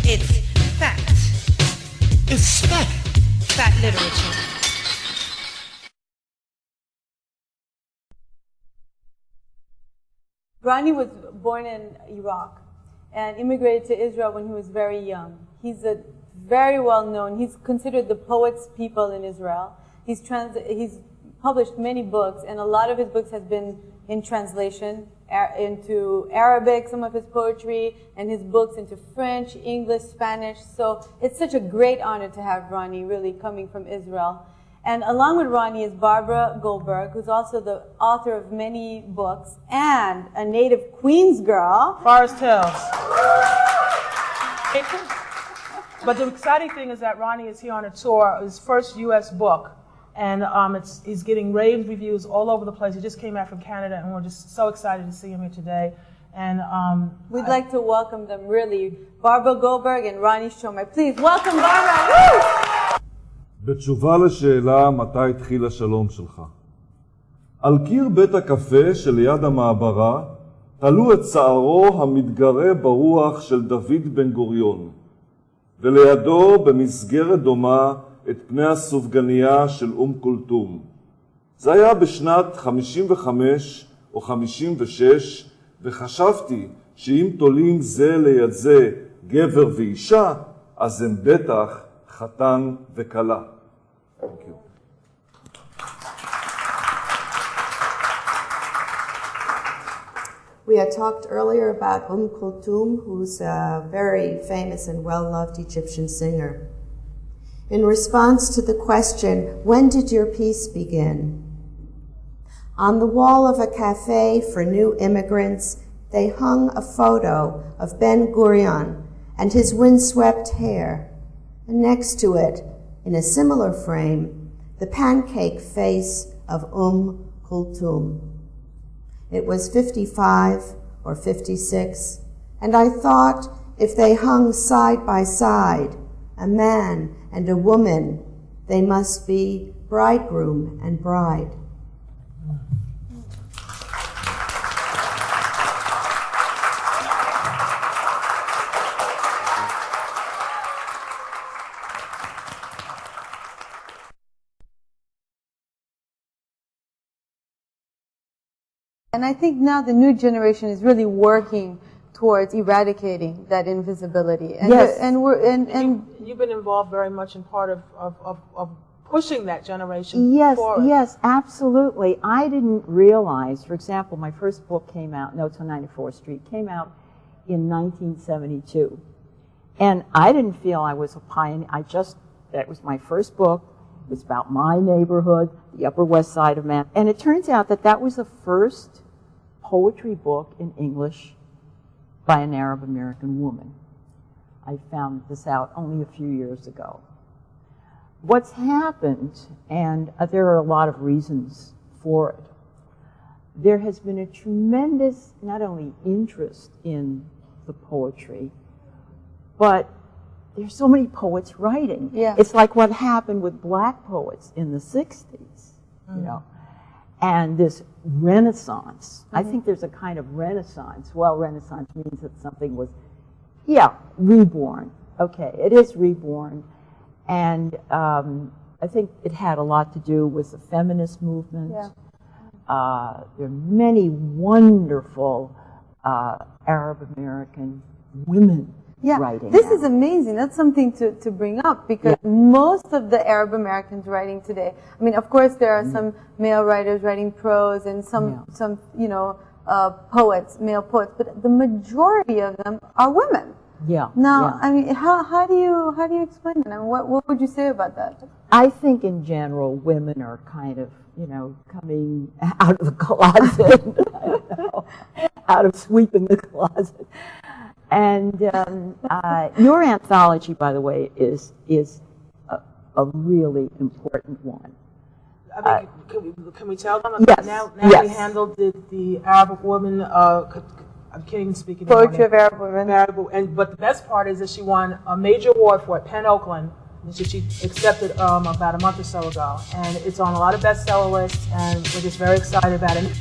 It's fat. It's fat. Fat literature. Ronny was born in Iraq and immigrated to Israel when he was very young. He's a very well known, he's considered the poet's people in Israel. He's published many books, and a lot of his books has been in translation into Arabic, some of his poetry, and his books into French, English, Spanish. So it's such a great honor to have Ronny really coming from Israel. And along with Ronny is Barbara Goldberg, who's also the author of many books and a native Queens girl. Forest Hills. But the exciting thing is that Ronny is here on a tour, his first U.S. book. And he's getting rave reviews all over the place. He just came back from Canada, and we're just so excited to see him here today. And we'd like to welcome them, really. Barbara Goldberg and Ronny Someck. Please welcome Barbara. Woo! בתשובה לשאלה מתי התחיל השלום שלך. על קיר בית הקפה שליד המעברה תלו את שערו המתגרה ברוח של דוד בן גוריון, ולידו במסגרת דומה את פני הסופגניה של כולתום. זה היה בשנת 55 או 56, וחשבתי שאם תולים זה ליד זה גבר ואישה, אז הם בטח חתן וכלה. Thank you. We had talked earlier about Kulthum, who's a very famous and well-loved Egyptian singer. In response to the question, when did your piece begin? On the wall of a cafe for new immigrants, they hung a photo of Ben Gurion and his windswept hair, and next to it, in a similar frame, the pancake face of Kulthum. It was 55 or 56, and I thought if they hung side by side, a man and a woman, they must be bridegroom and bride. And I think now the new generation is really working towards eradicating that invisibility. And yes. And you've been involved very much in part of pushing that generation yes, forward. Yes, absolutely. I didn't realize, for example, my first book came out, Notes on 94th Street, came out in 1972. And I didn't feel I was a pioneer. That was my first book. It was about my neighborhood, the Upper West Side of Manhattan. And it turns out that that was the first poetry book in English by an Arab American woman. I found this out only a few years ago. What's happened, and there are a lot of reasons for it, there has been a tremendous, not only interest in the poetry, but there's so many poets writing. Yeah. It's like what happened with black poets in the 60s, you know. And this renaissance, I think there's a kind of renaissance. Well, renaissance means that something was, reborn. Okay, it is reborn. And I think it had a lot to do with the feminist movement. Yeah. There are many wonderful Arab American women writing. This is amazing. That's something to bring up, because most of the Arab Americans writing today, I mean, of course there are some male writers writing prose and some poets, male poets, but the majority of them are women. Yeah. Now, I mean, how do you explain that? I mean, what would you say about that? I think in general women are kind of, coming out of the closet, I don't know, out of sweeping the closet. And your anthology, by the way, is a really important one. I mean, can we tell them? Yes. Now yes. we handled the Arab woman. I can't even speak anymore. Poetry of Arab women. But the best part is that she won a major award for it, Penn Oakland. She accepted about a month or so ago, and it's on a lot of bestseller lists, and we're just very excited about it.